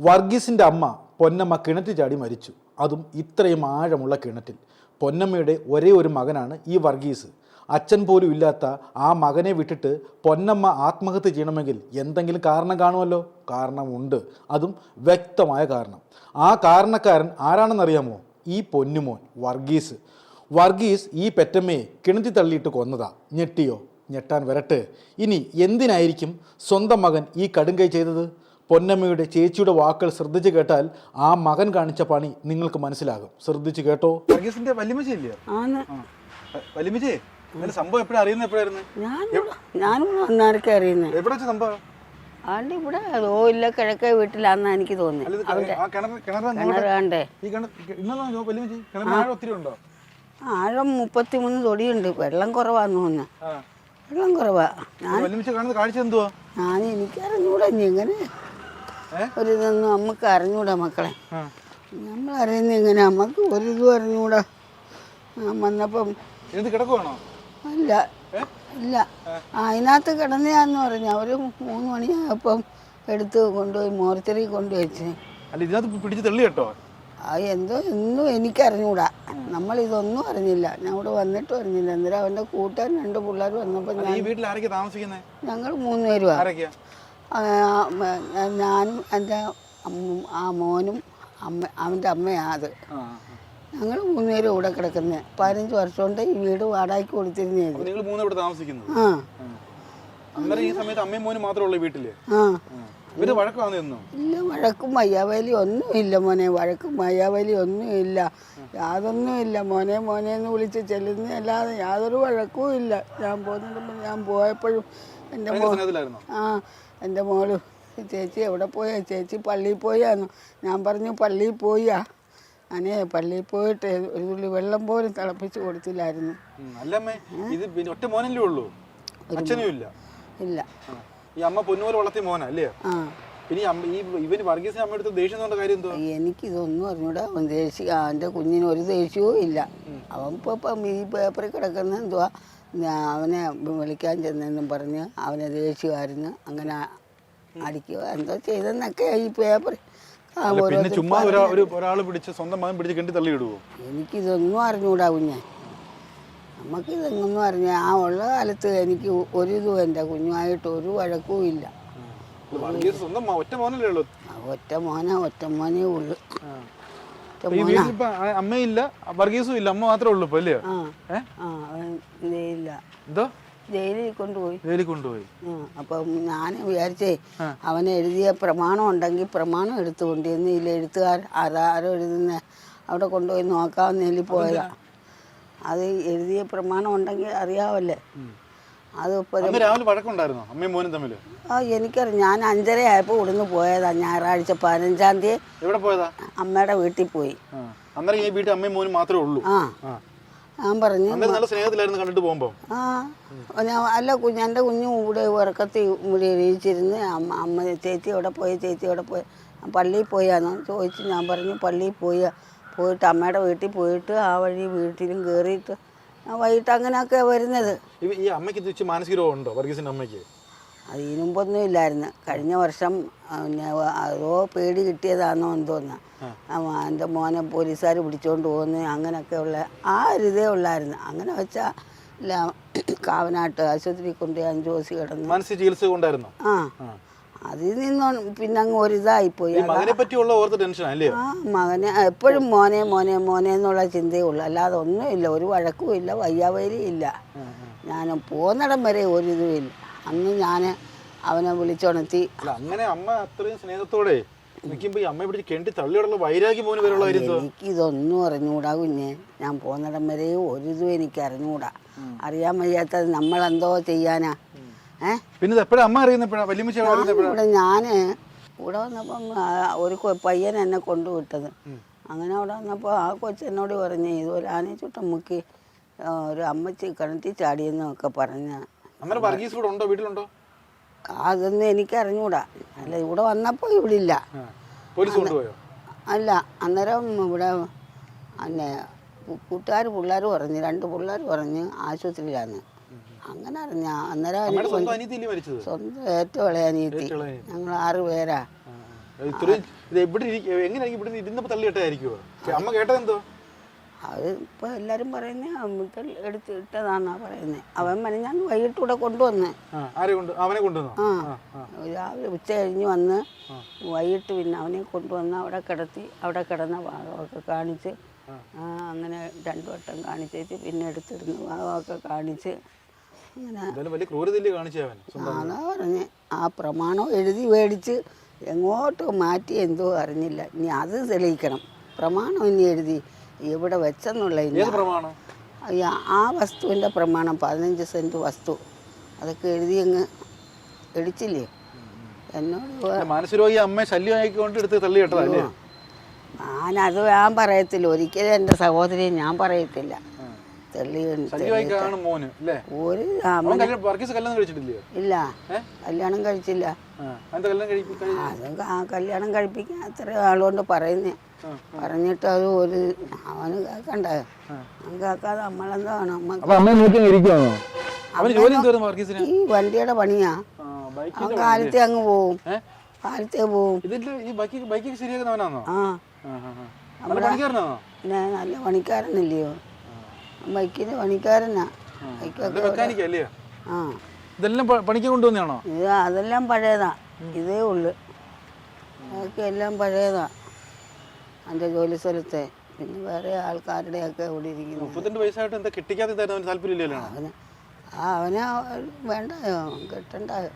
വർഗീസിൻ്റെ അമ്മ പൊന്നമ്മ കിണറ്റിൽ ചാടി മരിച്ചു. അതും ഇത്രയും ആഴമുള്ള കിണറ്റിൽ. പൊന്നമ്മയുടെ ഒരേ ഒരു മകനാണ് ഈ വർഗീസ്. അച്ഛൻ പോലും ഇല്ലാത്ത ആ മകനെ വിട്ടിട്ട് പൊന്നമ്മ ആത്മഹത്യ ചെയ്യണമെങ്കിൽ എന്തെങ്കിലും കാരണം കാണുമല്ലോ. കാരണമുണ്ട്, അതും വ്യക്തമായ കാരണം. ആ കാരണക്കാരൻ ആരാണെന്നറിയാമോ? ഈ പൊന്നുമോൻ വർഗീസ്. വർഗീസ് ഈ പെറ്റമ്മയെ കിണറ്റിൽ തള്ളിയിട്ട് കൊന്നതാ. ഞെട്ടിയോ? ഞെട്ടാൻ വരട്ടെ. ഇനി എന്തിനായിരിക്കും സ്വന്തം മകൻ ഈ കടുങ്കൈ ചെയ്തത്? പൊന്നമ്മയുടെ ചേച്ചിയുടെ വാക്കുകൾ ശ്രദ്ധിച്ച് കേട്ടാൽ ആ മകൻ കാണിച്ച പണി നിങ്ങൾക്ക് മനസ്സിലാകും. ശ്രദ്ധിച്ച് കേട്ടോ. വർഗീസിന്റെ വല്യമ്മച്ചില്ലേ? വല്യമ്മച്ചി സംഭവം എപ്പോഴും അറിയുന്നത് എപ്പോഴായിരുന്നു? ഞാനും അന്നാരൊക്കെ അറിയുന്നത്. എവിടെ സംഭവം? ആണ്ട് ഇവിടെ ഇല്ല കിഴക്കേ വീട്ടിലാന്ന് എനിക്ക് തോന്നി. ആഴം 33 തൊടിയുണ്ട്. വെള്ളം കുറവാന്ന് തോന്നുന്നു. വെള്ളം കുറവാ. ഞാൻ എനിക്കറിഞ്ഞൂടാ ഇങ്ങനെ ഒരിതൊന്നും നമുക്ക് അറിഞ്ഞൂടാ മക്കളെ. നമ്മൾ അറിയുന്ന ഇങ്ങനെ നമുക്ക് ഒരിതും അറിഞ്ഞൂടാ. ഞാൻ വന്നപ്പം അല്ല ഇല്ല അതിനകത്ത് കിടന്നയാന്ന് പറഞ്ഞു. അവര് 3 മണിയായപ്പം എടുത്ത് കൊണ്ടുപോയി മോർച്ചറി കൊണ്ടുവച്ച്. എന്തോ ഒന്നും എനിക്കറിഞ്ഞൂടാ. നമ്മളിതൊന്നും അറിഞ്ഞില്ല. ഞാൻ ഇവിടെ വന്നിട്ട് അറിഞ്ഞില്ല. അന്നേരം അവൻ്റെ കൂട്ടുകാരൻ 2 പിള്ളേർ വന്നപ്പോൾ ഞങ്ങൾ 3 പേരുമാണ്. ഞാനും എൻ്റെ ആ മോനും അവൻ്റെ അമ്മയാണ് അത്. ഞങ്ങൾ 3 പേരും ഇവിടെ കിടക്കുന്നത്. 15 വർഷം കൊണ്ട് ഈ വീട് വാടകയ്ക്ക് കൊടുത്തിരുന്നത്. ഇല്ല, വഴക്കും മയ്യാവേലി ഒന്നും ഇല്ല മോനെ. വഴക്കും മയ്യാവേലി ഒന്നും ഇല്ല. യാതൊന്നും ഇല്ല മോനെ. മോനെ എന്ന് വിളിച്ച് ചെല്ലുന്നതല്ലാതെ യാതൊരു വഴക്കും ഇല്ല. ഞാൻ പോയപ്പോഴും എൻ്റെ മോള് ചേച്ചി എവിടെ പോയാ? ചേച്ചി പള്ളിയിൽ പോയാന്നു. ഞാൻ പറഞ്ഞു പള്ളിയിൽ പോയാ. ഞാനേ പള്ളിയിൽ പോയിട്ട് ഒരു തുള്ളി വെള്ളം പോലും തിളപ്പിച്ച് കൊടുത്തില്ലായിരുന്നു. ഇല്ല. എനിക്കിതൊന്നും അറിഞ്ഞൂടാ. എൻ്റെ കുഞ്ഞിന് ഒരു ദേഷ്യവും ഇല്ല. അവൻ ഇപ്പം ഈ പേപ്പറിൽ കിടക്കുന്ന എന്തുവാ അവനെ വിളിക്കാൻ ചെന്നെന്നും പറഞ്ഞ് അവനെ ദേഷ്യമായിരുന്നു. അങ്ങനെ അടിക്കുക എന്തോ ചെയ്തെന്നൊക്കെ ഈ പേപ്പർ. എനിക്കിതൊന്നും അറിഞ്ഞൂടാ കുഞ്ഞെ. നമുക്കിതൊന്നും അറിഞ്ഞ ആ ഉള്ള കാലത്ത് എനിക്ക് ഒരിതും എൻ്റെ കുഞ്ഞുമായിട്ട് ഒരു വഴക്കും ഇല്ല. ഒറ്റ മോനേ ഉള്ളു. അമ്മയില്ല, വർഗീസും ഇല്ല, അമ്മ മാത്രമേ ഉള്ളൂ. ജയിലിൽ കൊണ്ടുപോയി. അപ്പം ഞാൻ വിചാരിച്ചേ അവനെ എഴുതിയ പ്രമാണം ഉണ്ടെങ്കിൽ പ്രമാണം എടുത്തു കൊണ്ടിരുന്നു. ഇല്ല, എഴുത്തുകാർ ആരോ എഴുതുന്ന അവിടെ കൊണ്ടുപോയി നോക്കാവുന്നതിൽ പോയതാ. അത് എഴുതിയ പ്രമാണം ഉണ്ടെങ്കിൽ അറിയാവല്ലേ. അത് എനിക്കറിയാം. ഞാൻ 5:30 ആയപ്പോൾ ഇവിടുന്ന് പോയതാ. ഞായറാഴ്ച 15-ാം തീയതി അമ്മയുടെ വീട്ടിൽ പോയി. ഞാൻ പറഞ്ഞു അല്ല എൻ്റെ കുഞ്ഞും ഇവിടെ ഉറക്കത്തിൽ ഇവിടെ എഴുതിച്ചിരുന്ന് അമ്മ ചേച്ചി എവിടെ പോയി പള്ളിയിൽ പോയാന്നോ ചോദിച്ചു. ഞാൻ പറഞ്ഞു പള്ളിയിൽ പോയിട്ട് അമ്മയുടെ വീട്ടിൽ പോയിട്ട് ആ വഴി വീട്ടിലും കയറിയിട്ട് വൈകിട്ട് അങ്ങനെയൊക്കെ വരുന്നത്. അത് ഇതിനുമ്പൊന്നും ഇല്ലായിരുന്നു. കഴിഞ്ഞ വർഷം അതോ പേടി കിട്ടിയതാണോ എന്തോന്ന് എൻ്റെ മോനെ പോലീസുകാർ പിടിച്ചുകൊണ്ട് പോകുന്നു. അങ്ങനെയൊക്കെ ഉള്ള ആ ഒരു ഇതേ ഉള്ളായിരുന്നു. അങ്ങനെ വെച്ചാൽ കാവനാട്ട് ആശുപത്രി കൊണ്ട് 5 ദിവസം കിടന്നു. അതിൽ നിന്ന് പിന്നെ അങ്ങ് ഒരിതായിപ്പോയി. മകനെ എപ്പോഴും മോനെ എന്നുള്ള ചിന്തയേ ഉള്ളൂ. അല്ലാതെ ഒന്നുമില്ല. ഒരു വഴക്കും ഇല്ല, വയ്യാവേലി ഇല്ല. ഞാൻ പോന്നിടം വരെ ഒരിതും ഇല്ല. അന്ന് ഞാൻ അവനെ വിളിച്ചുണർത്തി. അങ്ങനെ അമ്മ അത്രയും സ്നേഹത്തോടെ എനിക്കിതൊന്നും അറിഞ്ഞൂടാ കുഞ്ഞെ. ഞാൻ പോന്നിടം വരെ ഒരിതും എനിക്ക് അറിഞ്ഞൂടാ. അറിയാൻ വയ്യാത്തത് നമ്മളെന്തോ ചെയ്യാനാ. ഇവിടെ ഞാന് ഇവിടെ വന്നപ്പം ഒരു പയ്യൻ എന്നെ കൊണ്ടുവിട്ടത്. അങ്ങനെ അവിടെ വന്നപ്പോൾ ആ കൊച്ചെന്നോട് പറഞ്ഞ് ഇതുപോലെ ആനച്ചുട്ടമ്മക്ക് ഒരു അമ്മച്ചി കിണറ്റി ചാടിയെന്നൊക്കെ പറഞ്ഞ. അതൊന്നും എനിക്ക് അറിഞ്ഞൂടാ. അല്ല, ഇവിടെ വന്നപ്പോൾ ഇവിടെ ഇല്ല. അല്ല, അന്നേരം ഇവിടെ പിന്നെ കൂട്ടുകാർ പിള്ളേർ പറഞ്ഞ് 2 പിള്ളേർ പറഞ്ഞ് ആശുപത്രിയിലാന്ന്. അങ്ങനെ അറിഞ്ഞ അന്നേരം സ്വന്തം ഏറ്റവും ഇളയ അനിയത്തി. ഞങ്ങൾ 6 പേരാ. ഇത്രയും ഇത് എവിടെ എങ്ങനെയായിരിക്കും ഇവിടെ ഇരുന്നപ്പോൾ തള്ളിയിട്ടായിരിക്കുമോ? അമ്മ കേട്ടതെന്തോ? അത് ഇപ്പോൾ എല്ലാവരും പറയുന്നത് നമുക്ക് എടുത്ത് ഇട്ടതാന്നാ പറയുന്നത്. അവൻ ഞാൻ വൈകിട്ട് ഇവിടെ കൊണ്ടുവന്ന്. അവനെ കൊണ്ടുവന്നു? രാവിലെ ഉച്ച കഴിഞ്ഞ് വന്ന് വൈകിട്ട് പിന്നെ അവനെ കൊണ്ടുവന്ന് അവിടെ കിടത്തി. അവിടെ കിടന്ന ഭാഗമൊക്കെ കാണിച്ച് അങ്ങനെ 2 വട്ടം കാണിച്ചേച്ച് പിന്നെ എടുത്തിരുന്നു ഭാഗമൊക്കെ കാണിച്ച് അങ്ങനെ വലിയ ക്രൂരതയില്ലേ കാണിച്ചവൻ? അതാ പറഞ്ഞ് ആ പ്രമാണം എഴുതി മേടിച്ച് എങ്ങോട്ട് മാറ്റി എന്തോ അറിഞ്ഞില്ല. ഇനി അത് തെളിയിക്കണം. പ്രമാണം ഇനി എഴുതി എവിടെ വെച്ചെന്നുള്ള ആ വസ്തുവിൻ്റെ പ്രമാണം 15 സെൻറ്റ് വസ്തു അതൊക്കെ എഴുതി അങ്ങ് എടിച്ചില്ലേ. എന്നോട് മാനസികരോഗി അമ്മയെ ശല്യമായിക്കൊണ്ട് എടുത്ത് തള്ളിയിട്ടതല്ലേ? ഞാനത് ഞാൻ പറയത്തില്ല. ഒരിക്കലും എൻ്റെ സഹോദരിയെ ഞാൻ പറയത്തില്ല. ഇല്ല, കല്യാണം കഴിച്ചില്ല. അത് കല്യാണം കഴിപ്പിക്കാൻ അത്ര ആളുകൊണ്ട് പറയുന്നേ. പറഞ്ഞിട്ട് അത് അവന് കേൾക്കണ്ട. അവൻ കേൾക്കാതെ നമ്മളെന്താണ് ഈ വണ്ടിയുടെ പണിയാ. അവൻ കാലത്തെ അങ്ങ് പോവും. കാലത്തെ പോവും. പിന്നെ നല്ല പണിക്കാരനല്ലയോ? ബൈക്കിന് പണിക്കാരനാ. ഇതെല്ലാം പണിക്ക് കൊണ്ടുവന്നാണോ? അതെല്ലാം പഴയതാ. ഇതേ ഉള്ളു. അതൊക്കെ എല്ലാം പഴയതാ എൻ്റെ ജോലി സ്ഥലത്തെ. പിന്നെ വേറെ ആൾക്കാരുടെയൊക്കെ ഇവിടെ ഇരിക്കുന്നു. 32 വയസ്സായിട്ട് എന്താ കെട്ടിക്കാത്ത താല്പര്യമില്ലല്ലോ? അവന് വേണ്ടായോ, കെട്ടണ്ടായോ?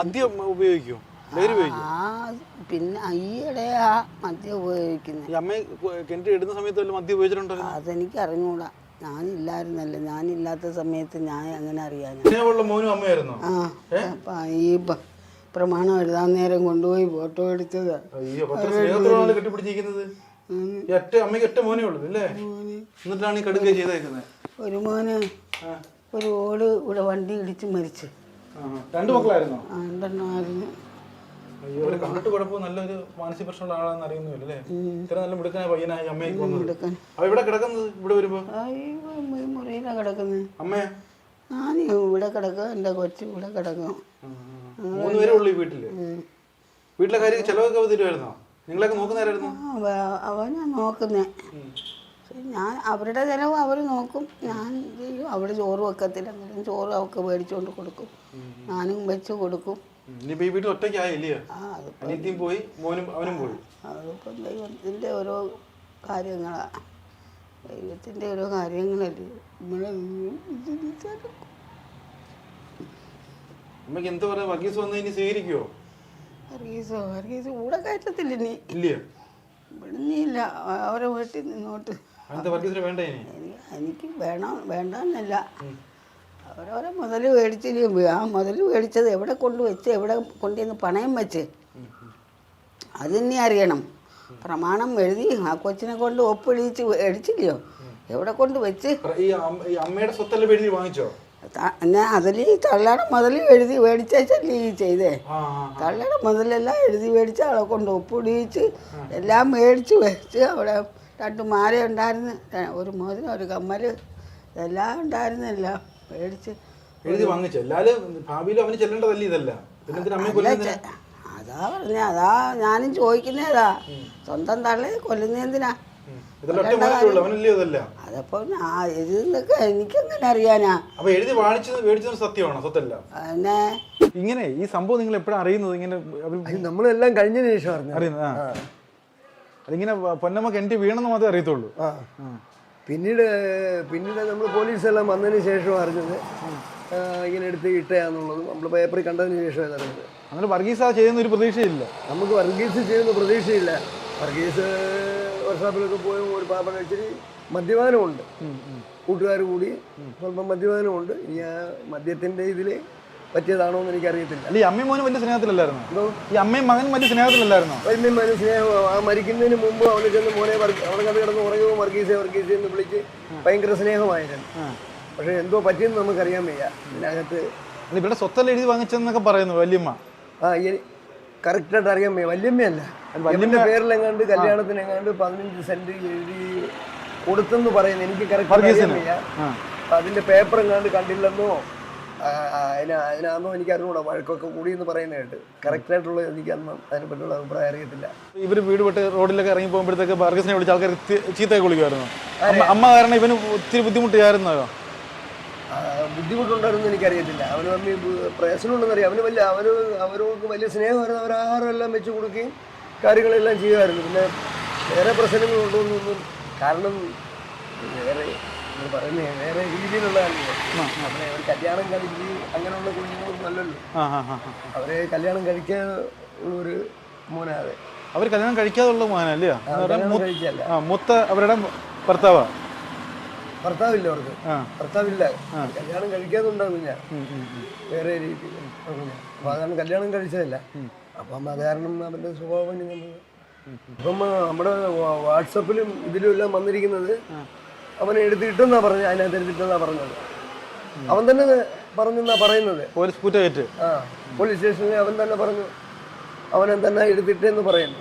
മദ്യം ഉപയോഗിക്കോ? പിന്നെ ഈയിടെ മദ്യം ഉപയോഗിക്കുന്നത്. അതെനിക്ക് അറിഞ്ഞൂടാ. ഞാനില്ലായിരുന്നല്ലോ. ഞാനില്ലാത്ത സമയത്ത് ഞാൻ എങ്ങനെ അറിയാൻ? അപ്പൊ ഈ പ്രമാണം എഴുതാൻ നേരം കൊണ്ടുപോയി ഫോട്ടോ എടുത്തത്. ഒരു മോന് ഒരു ഓട് ഇവിടെ വണ്ടി ഇടിച്ച് മരിച്ചു. 2 മക്കളായിരുന്നോ? 2 ആയിരുന്നു. കണ്ടിട്ട് കുഴപ്പം നല്ലൊരു മാനസിക പ്രശ്നമുള്ള ആളാണെന്ന് അറിയുന്നില്ലേ? ഇത്ര നല്ല മിടുക്കനായ പയ്യനായി അമ്മയ്ക്ക് ഇവിടെ കിടക്കുന്നത്. ഇവിടെ വരുമ്പോ മുറിയിലാണ് കിടക്കുന്നത്. അമ്മയാ? ഞാൻ ഇവിടെ കിടക്കും. എൻ്റെ കൊച്ചു ഇവിടെ കിടക്കും. 3 പേരേ ഉള്ളൂ ഈ വീട്ടില്. വീട്ടിലെ കാര്യം ചെലവൊക്കെ തരുമായിരുന്നോ? നിങ്ങളൊക്കെ നോക്കുന്നവരായിരുന്നു? അവനാ നോക്കുന്നേ. ഞാൻ അവരുടെ ചിലവ് അവർ നോക്കും. ഞാൻ ചെയ്യും. അവിടെ ചോറ് വെക്കത്തില്ല. എന്തെങ്കിലും ചോറ് അവർക്ക് മേടിച്ചുകൊണ്ട് കൊടുക്കും. ഞാനും വെച്ച് കൊടുക്കും. അതിപ്പം ദൈവത്തിൻ്റെ ഓരോ കാര്യങ്ങളാ. ദൈവത്തിൻ്റെ ഓരോ കാര്യങ്ങളല്ലേ നമ്മളെ. വർഗീസ് കൂടെ കയറ്റത്തില്ല. ഇനി ഇവിടുന്നില്ല. അവരെ വീട്ടിൽ നിന്നോട്ട് എനിക്ക് വേണമെന്നല്ല. അവരവരെ മുതൽ മേടിച്ചില്ല. ആ മുതൽ മേടിച്ചത് എവിടെ കൊണ്ടുവച്ച് എവിടെ കൊണ്ടുവന്ന് പണയം വെച്ച് അതിനെ അറിയണം. പ്രമാണം എഴുതി ആ കൊച്ചിനെ കൊണ്ട് ഒപ്പിടിച്ച് മേടിച്ചില്ലയോ? എവിടെ കൊണ്ട് വെച്ച്? അതിൽ തള്ളയുടെ മുതൽ എഴുതി മേടിച്ചല്ലേ ഈ ചെയ്തേ. തള്ളയുടെ മുതലെല്ലാം എഴുതി മേടിച്ച് അവളെ കൊണ്ട് ഒപ്പിടിച്ച് എല്ലാം മേടിച്ച് വെച്ച് അവിടെ 2 മാല ഉണ്ടായിരുന്നു. ഒരു മോതിരം, ഒരു കമ്മൽ, എല്ലാം ഉണ്ടായിരുന്നല്ല മേടിച്ച് എഴുതി വാങ്ങിച്ചു. അതാ പറഞ്ഞ. അതാ ഞാനും ചോദിക്കുന്നേതാ. സ്വന്തം തള്ളയെ കൊല്ലുന്നതിനാ? അതപ്പോ എഴുതുന്നൊക്കെ എനിക്കെങ്ങനെ അറിയാനാ? പിന്നെ ഇങ്ങനെ ഈ സംഭവം നിങ്ങൾ എപ്പോഴാണ് അറിയുന്നത്? ഇങ്ങനെ നമ്മളെല്ലാം കഴിഞ്ഞതിന് ശേഷം അറിയുന്നത്. അതിങ്ങനെ പൊന്നമ്മ കിണറ്റി വീണെന്ന് മാത്രമേ അറിയത്തുള്ളൂ. പിന്നീട് നമ്മൾ പോലീസെല്ലാം വന്നതിന് ശേഷം അറിഞ്ഞത് ഇങ്ങനെ എടുത്ത് ഇട്ടയാന്നുള്ളതും നമ്മൾ പേപ്പറിൽ കണ്ടതിന് ശേഷം അറിഞ്ഞത്. അങ്ങനെ വർഗീസ് ചെയ്യുന്ന ഒരു പ്രതീക്ഷയില്ല. നമുക്ക് വർഗീസ് ചെയ്യുന്ന പ്രതീക്ഷയില്ല. വർഗീസ് വർഷാപ്പിലൊക്കെ പോയി ഒരു പാപ്പ കഴിച്ചിട്ട് മദ്യപാനമുണ്ട്. കൂട്ടുകാർ കൂടി സ്വല്പം മദ്യപാനമുണ്ട്. ഇനി ആ മദ്യത്തിൻ്റെ ഇതിൽ പറ്റിയതാണോ എന്ന് എനിക്കറിയത്തില്ല. അല്ല, ഈ അമ്മയും മോനും വലിയ സ്നേഹത്തിലല്ലായിരുന്നു? ഈ അമ്മയും മകനും വലിയ സ്നേഹത്തിലല്ലായിരുന്നു? വലിയ മകനും സ്നേഹം. ആ മരിക്കുന്നതിന് മുമ്പ് അവന് ചെന്ന് മോനെ അവനെ കണ്ട് കിടന്ന് ഉറങ്ങുമ്പോൾ വർഗീസെ എന്ന് വിളിച്ച് ഭയങ്കര സ്നേഹമായിരുന്നു. പക്ഷെ എന്തോ പറ്റിയെന്ന് നമുക്കറിയാൻ വയ്യ. ഇതിനകത്ത് ഇവിടെ സ്വത്തെല്ലാം എഴുതി വാങ്ങിച്ചെന്നൊക്കെ പറയുന്നു വല്യമ്മ. കറക്റ്റായിട്ട് അറിയാൻ വയ്യ. വല്യമ്മയല്ല, വല്യമ്മ പേരിലെങ്ങാണ്ട് കല്യാണത്തിനെങ്ങാണ്ട് 15 സെന്റ് എഴുതി കൊടുത്തെന്ന് പറയുന്നു. എനിക്ക് കറക്റ്റ് അറിയാൻ വയ്യ. അതിന്റെ പേപ്പർ എങ്ങാണ്ട് കണ്ടില്ലെന്നോ അതിനാകുമ്പോൾ എനിക്ക് അറിഞ്ഞൂടാ, വഴക്കൊക്കെ കൂടി എന്ന് പറയുന്നതായിട്ട്. കറക്റ്റായിട്ടുള്ള എനിക്ക് അന്ന് അതിനെ പറ്റിയുള്ള അഭിപ്രായം അറിയത്തില്ല. ഇവർ വീട് വിട്ട് റോഡിലൊക്കെ ഇറങ്ങി പോകുമ്പോഴത്തേക്ക് വർഗീസിനെ വിളിച്ച് ആൾക്കാർ ചീത്തയൊക്കെ വിളിക്കുമായിരുന്നു. അമ്മ കാരണം ഇവന് ഒത്തിരി ബുദ്ധിമുട്ടായിരുന്നോ? ബുദ്ധിമുട്ടുണ്ടായിരുന്നു എനിക്കറിയത്തില്ല. അവന് തമ്മിൽ പ്രശ്നമുണ്ടെന്നറിയാം. അവർക്ക് വലിയ സ്നേഹമായിരുന്നു. അവരാഹാരമെല്ലാം വെച്ച് കൊടുക്കുകയും കാര്യങ്ങളെല്ലാം ചെയ്യുമായിരുന്നു. പിന്നെ വേറെ പ്രശ്നങ്ങളുണ്ടോന്നൊന്നും, കാരണം വേറെ രീതിയിലുള്ള അവരെ അവർ കല്യാണം കഴിച്ച് അങ്ങനെയുള്ള കുഞ്ഞുങ്ങളൊന്നും അല്ലല്ലോ. അവരെ കല്യാണം കഴിക്കാൻ ഒരു മോനാതെ അവർ കല്യാണം കഴിക്കാതുള്ള മോനല്ലേ? കഴിച്ചല്ല, മൊത്ത അവരുടെ ഭർത്താവാ? ഭർത്താവില്ല അവർക്ക്, ഭർത്താവില്ല. കല്യാണം കഴിക്കാതുണ്ടാകും ഞാൻ വേറെ രീതിയിൽ. അപ്പൊ അതാണ് കല്യാണം കഴിച്ചതല്ല. അപ്പം അത് കാരണം അവന്റെ സ്വഭാവം ഇപ്പം നമ്മുടെ വാട്സപ്പിലും ഇതിലും എല്ലാം വന്നിരിക്കുന്നത് അവനെ എടുത്തിട്ടെന്നാ പറഞ്ഞത്. അതിനകത്ത് എടുത്തിട്ടെന്നാ പറഞ്ഞത്. അവൻ തന്നെ പറഞ്ഞെന്നാ പറയുന്നത്. പോലീസ് കുറ്റേറ്റ് പോലീസ് സ്റ്റേഷനിൽ അവൻ തന്നെ പറഞ്ഞു അവനെ തന്നെ എടുത്തിട്ടെന്ന് പറയുന്നു.